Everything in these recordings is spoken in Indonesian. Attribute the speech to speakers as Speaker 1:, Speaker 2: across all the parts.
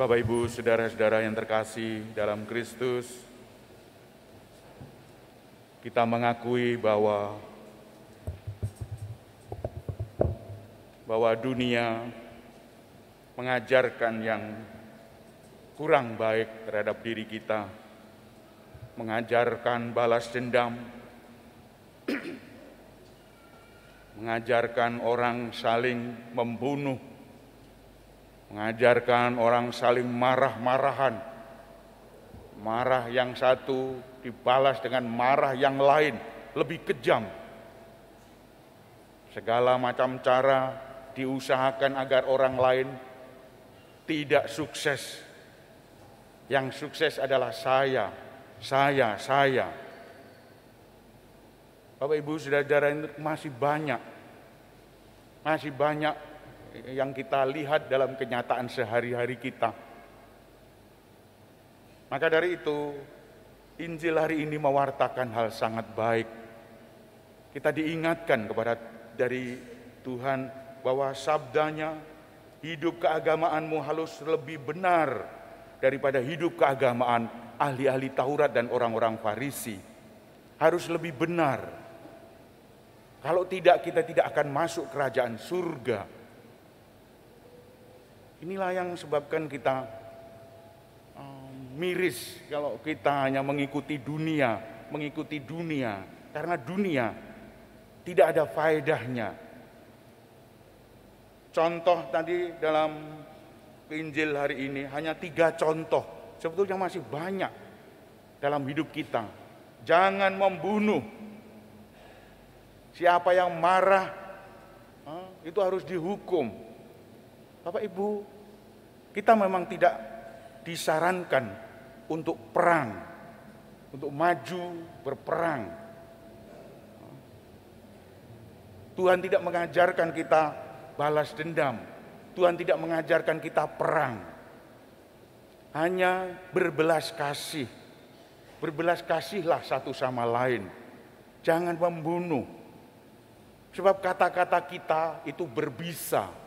Speaker 1: Bapak, Ibu, saudara-saudara yang terkasih dalam Kristus, kita mengakui bahwa dunia mengajarkan yang kurang baik terhadap diri kita, mengajarkan balas dendam, mengajarkan orang saling membunuh, mengajarkan orang saling marah-marahan, marah yang satu dibalas dengan marah yang lain, lebih kejam. Segala macam cara diusahakan agar orang lain tidak sukses. Yang sukses adalah saya. Bapak, Ibu, saudara-saudara, masih banyak yang kita lihat dalam kenyataan sehari-hari kita. Maka dari itu, Injil hari ini mewartakan hal sangat baik. Kita diingatkan dari Tuhan bahwa sabdanya, hidup keagamaanmu harus lebih benar daripada hidup keagamaan ahli-ahli Taurat dan orang-orang Farisi. Harus lebih benar. Kalau tidak, kita tidak akan masuk kerajaan surga. Inilah yang sebabkan kita miris kalau kita hanya mengikuti dunia, karena dunia tidak ada faedahnya. Contoh tadi dalam Injil hari ini hanya 3 contoh, sebetulnya masih banyak dalam hidup kita. Jangan membunuh. Siapa yang marah itu harus dihukum. Bapak, Ibu, kita memang tidak disarankan untuk perang, untuk maju berperang. Tuhan tidak mengajarkan kita balas dendam. Tuhan tidak mengajarkan kita perang. Hanya berbelas kasih. Berbelas kasihlah satu sama lain. Jangan membunuh. Sebab kata-kata kita itu berbisa.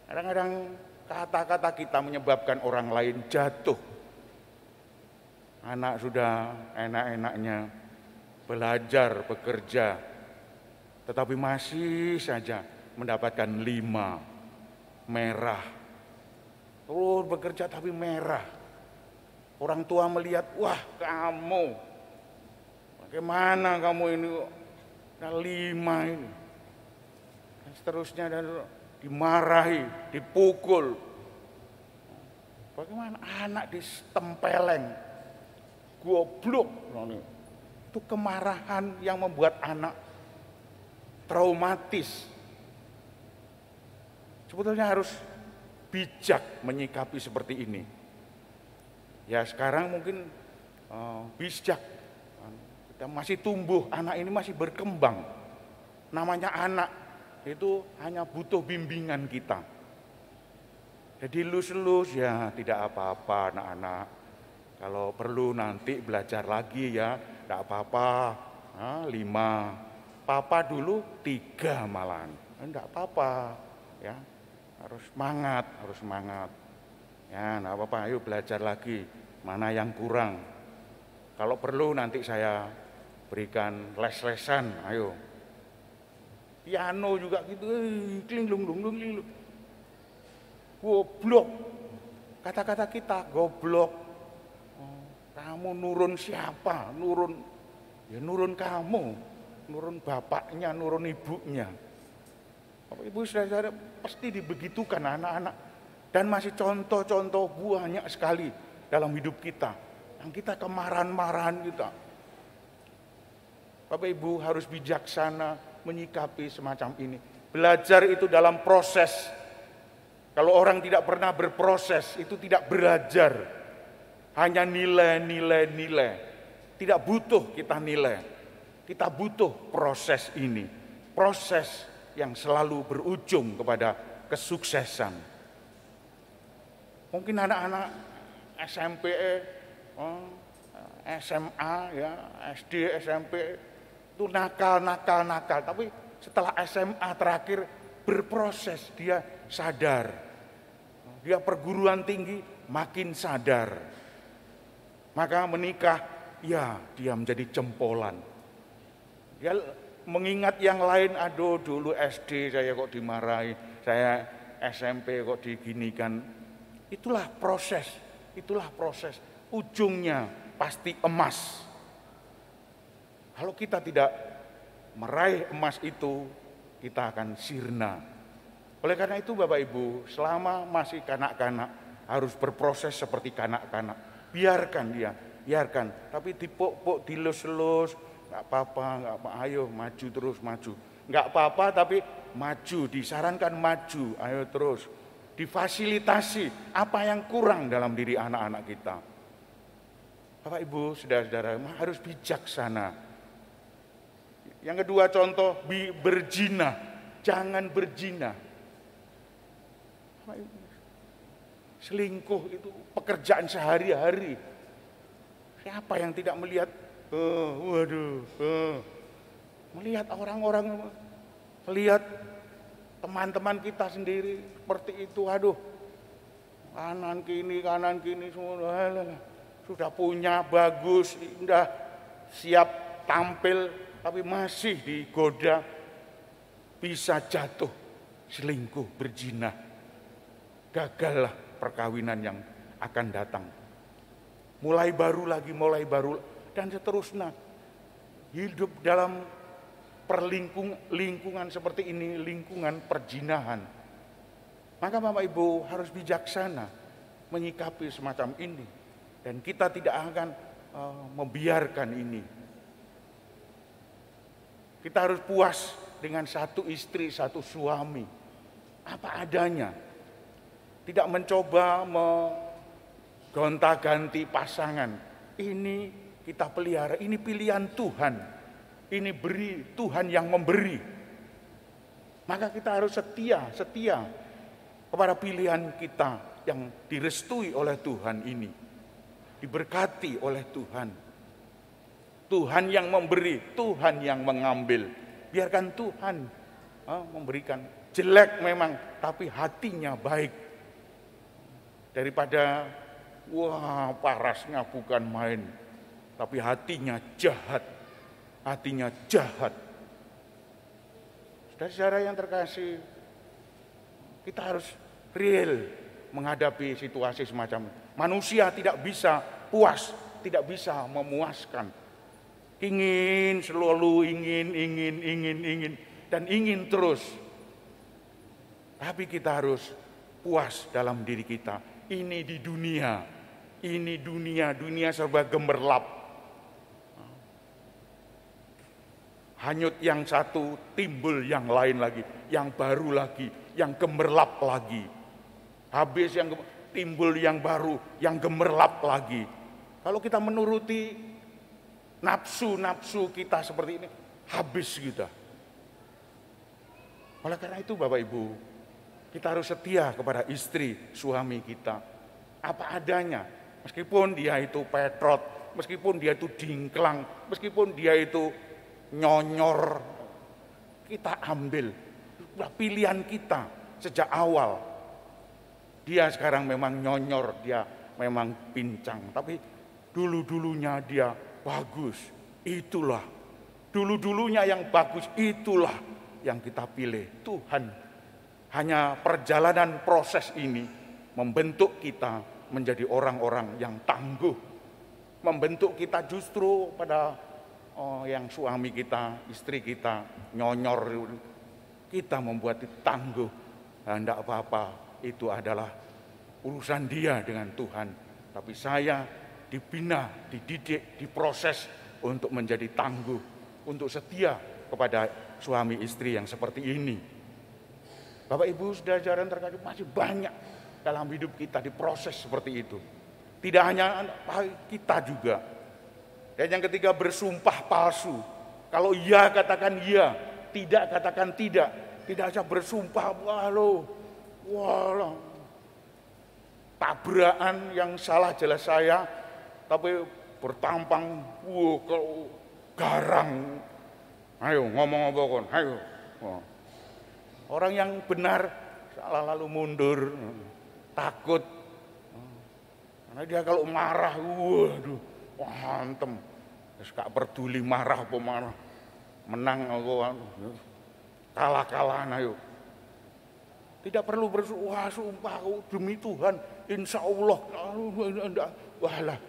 Speaker 1: Kadang-kadang kata-kata kita menyebabkan orang lain jatuh. Anak sudah enak-enaknya belajar, bekerja, tetapi masih saja mendapatkan 5 merah. Terus bekerja tapi merah. Orang tua melihat, wah, kamu, bagaimana kamu ini 5 ini. Seterusnya dan dimarahi, dipukul. Bagaimana anak ditempeleng, goblok. Itu kemarahan yang membuat anak traumatis. Sebetulnya harus bijak menyikapi seperti ini. Ya sekarang mungkin bijak. Kita masih tumbuh, anak ini masih berkembang. Namanya anak. Itu hanya butuh bimbingan kita. Jadi lus-lus ya tidak apa-apa anak-anak. Kalau perlu nanti belajar lagi ya, tidak apa-apa. 5. Papa dulu 3 malahan. Tidak apa-apa. Ya, harus semangat. Ya, tidak apa-apa. Ayo belajar lagi. Mana yang kurang? Kalau perlu nanti saya berikan les-lesan. Ayo. Piano juga gitu, klinglung, goblok. Kata-kata kita, goblok. Kamu nurun siapa? Nurun kamu. Nurun bapaknya, nurun ibunya. Bapak, Ibu, saudara, pasti dibegitukan anak-anak. Dan masih contoh-contoh banyak sekali dalam hidup kita. Yang kita kemarahan-marahan kita. Bapak, Ibu harus bijaksana menyikapi semacam ini. Belajar itu dalam proses. Kalau orang tidak pernah berproses, itu tidak belajar. Hanya nilai. Tidak butuh kita nilai. Kita butuh proses ini. Proses yang selalu berujung kepada kesuksesan. Mungkin anak-anak SMP, SMA, ya, SD, SMP, itu nakal, tapi setelah SMA terakhir berproses, dia sadar. Dia perguruan tinggi makin sadar. Maka menikah, ya dia menjadi jempolan. Dia mengingat yang lain, aduh dulu SD saya kok dimarahi, saya SMP kok diginikan. Itulah proses. Ujungnya pasti emas. Kalau kita tidak meraih emas itu, kita akan sirna. Oleh karena itu Bapak Ibu, selama masih kanak-kanak harus berproses seperti kanak-kanak. Biarkan. Tapi dipuk-puk, dilus-lus, nggak apa-apa, ayo maju terus maju. Nggak apa-apa tapi maju, disarankan maju, ayo terus. Difasilitasi apa yang kurang dalam diri anak-anak kita. Bapak Ibu, saudara-saudara harus bijaksana. Yang kedua contoh, berzina. Jangan berzina. Selingkuh itu pekerjaan sehari-hari. Siapa yang tidak melihat? Melihat orang-orang, melihat teman-teman kita sendiri seperti itu. Aduh, kanan kini semua sudah punya bagus, indah, siap tampil, tapi masih digoda, bisa jatuh, selingkuh, berzina. Gagallah perkawinan yang akan datang. Mulai baru lagi, dan seterusnya. Hidup dalam lingkungan seperti ini, lingkungan perjinahan. Maka Bapak Ibu harus bijaksana menyikapi semacam ini. Dan kita tidak akan membiarkan ini. Kita harus puas dengan satu istri, satu suami. Apa adanya. Tidak mencoba gonta-ganti pasangan. Ini kita pelihara, ini pilihan Tuhan. Ini beri Tuhan yang memberi. Maka kita harus setia kepada pilihan kita yang direstui oleh Tuhan ini. Diberkati oleh Tuhan. Tuhan yang memberi, Tuhan yang mengambil. Biarkan Tuhan memberikan. Jelek memang, tapi hatinya baik. Daripada parasnya bukan main, tapi hatinya jahat. Saudara-saudara yang terkasih, kita harus real menghadapi situasi semacam ini. Manusia tidak bisa puas, tidak bisa memuaskan. Ingin selalu ingin dan ingin terus. Tapi kita harus puas dalam diri kita. Ini di dunia, dunia serba gemerlap. Hanyut yang satu, timbul yang lain lagi, yang baru lagi, yang gemerlap lagi. Habis yang timbul yang baru, yang gemerlap lagi. Kalau kita menuruti nafsu kita seperti ini, habis kita. Oleh karena itu Bapak Ibu, kita harus setia kepada istri, suami kita. Apa adanya. Meskipun dia itu petrot, meskipun dia itu dingklang, meskipun dia itu nyonyor, kita ambil. Pilihan kita sejak awal. Dia sekarang memang nyonyor, dia memang pincang. Tapi dulu-dulunya dia bagus. Itulah. Dulu-dulunya yang bagus, itulah yang kita pilih. Tuhan. Hanya perjalanan proses ini membentuk kita menjadi orang-orang yang tangguh. Membentuk kita justru pada yang suami kita, istri kita, nyonyor. Kita membuat itu tangguh. Tidak apa-apa, itu adalah urusan dia dengan Tuhan. Tapi saya dibina, dididik, diproses untuk menjadi tangguh. Untuk setia kepada suami istri yang seperti ini. Bapak Ibu saudara-saudara terkasih, masih banyak dalam hidup kita diproses seperti itu. Tidak hanya kita juga. Dan yang ketiga, bersumpah palsu. Kalau iya katakan iya, tidak katakan tidak. Tidak saja bersumpah, tabrakan yang salah jelas saya, tapi bertampang, garang. Ayo ngomong apa kon, ayo. Orang yang benar salah lalu mundur, takut. Karena dia kalau marah, waduh, hantem. Terus gak peduli marah apa marah. Menang aku, kalah-kalahan ayo. Tidak perlu bersumpah, sumpah demi Tuhan, insya Allah. Walah,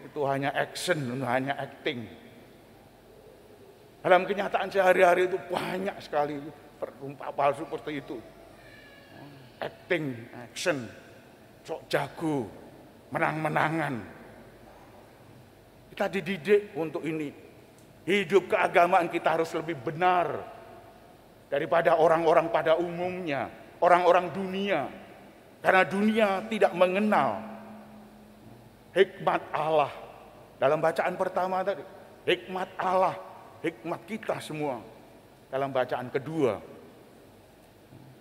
Speaker 1: itu hanya action, hanya acting. Dalam kenyataan sehari-hari itu banyak sekali bersumpah palsu seperti itu. Acting, action, sok jago, menang-menangan. Kita dididik untuk ini. Hidup keagamaan kita harus lebih benar daripada orang-orang pada umumnya, orang-orang dunia. Karena dunia tidak mengenal hikmat Allah. Dalam bacaan pertama tadi, hikmat Allah, hikmat kita semua. Dalam bacaan kedua,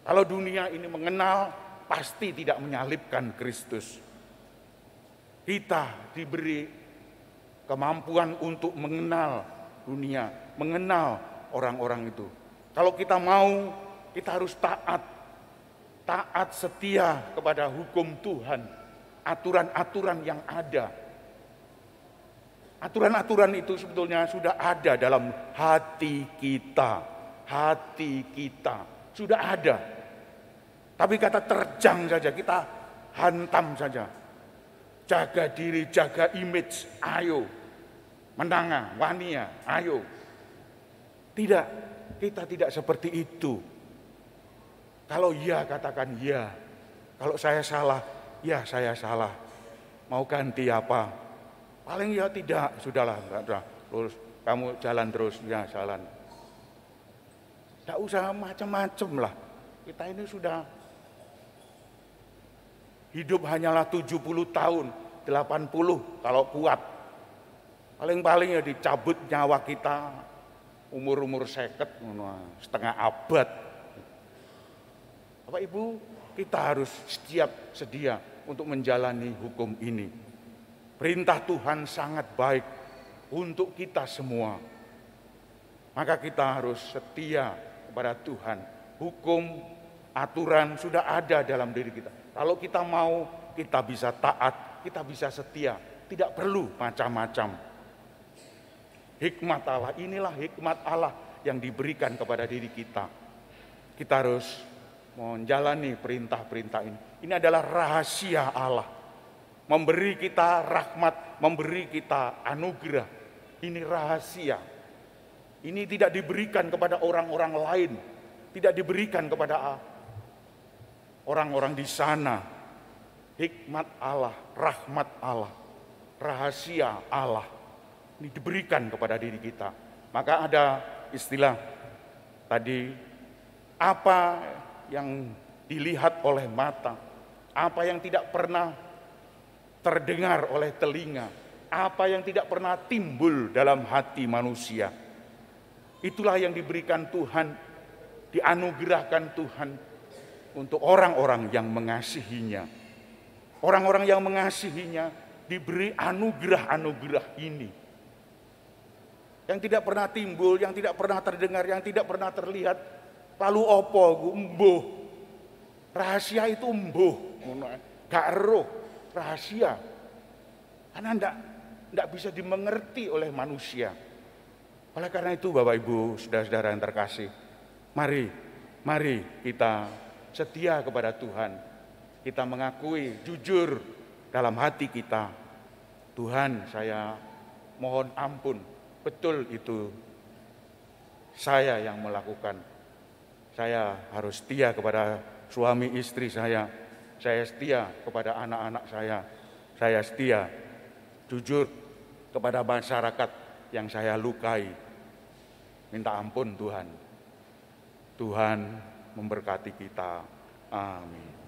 Speaker 1: kalau dunia ini mengenal, pasti tidak menyalibkan Kristus. Kita diberi kemampuan untuk mengenal dunia, mengenal orang-orang itu. Kalau kita mau, kita harus taat setia kepada hukum Tuhan, aturan-aturan yang ada. Aturan-aturan itu sebetulnya sudah ada dalam hati kita sudah ada. Tapi kata terjang saja, kita hantam saja. Jaga diri, jaga image, ayo. Menanga, wania, ayo. Tidak, kita tidak seperti itu. Kalau iya katakan iya. Kalau saya salah, ya saya salah. Mau ganti apa? Paling ya tidak, sudahlah, enggak, terus kamu jalan terus, ya jalan. Tidak usah macam-macam lah. Kita ini sudah hidup hanyalah 70 tahun, 80 kalau kuat. Paling-paling ya dicabut nyawa kita umur-umur 50, setengah abad. Bapak Ibu, kita harus sedia untuk menjalani hukum ini. Perintah Tuhan sangat baik untuk kita semua. Maka kita harus setia kepada Tuhan. Hukum, aturan sudah ada dalam diri kita. Kalau kita mau, kita bisa taat, kita bisa setia. Tidak perlu macam-macam. Hikmat Allah, inilah hikmat Allah yang diberikan kepada diri kita. Kita harus menjalani perintah-perintah ini. Ini adalah rahasia Allah. Memberi kita rahmat, memberi kita anugerah. Ini rahasia. Ini tidak diberikan kepada orang-orang lain. Tidak diberikan kepada orang-orang di sana. Hikmat Allah, rahmat Allah, rahasia Allah. Ini diberikan kepada diri kita. Maka ada istilah tadi, apa yang dilihat oleh mata, apa yang tidak pernah terdengar oleh telinga, apa yang tidak pernah timbul dalam hati manusia. Itulah yang diberikan Tuhan, dianugerahkan Tuhan untuk orang-orang yang mengasihinya. Orang-orang yang mengasihinya diberi anugerah-anugerah ini. Yang tidak pernah timbul, yang tidak pernah terdengar, yang tidak pernah terlihat. Lalu opo, embuh. Rahasia itu embuh. Gak eruh, rahasia. Karena tidak bisa dimengerti oleh manusia. Oleh karena itu Bapak Ibu, saudara-saudara yang terkasih. Mari kita setia kepada Tuhan. Kita mengakui jujur dalam hati kita. Tuhan, saya mohon ampun. Betul itu saya yang melakukan. Saya harus setia kepada suami istri saya setia kepada anak-anak saya setia jujur kepada masyarakat yang saya lukai. Minta ampun Tuhan. Tuhan memberkati kita. Amin.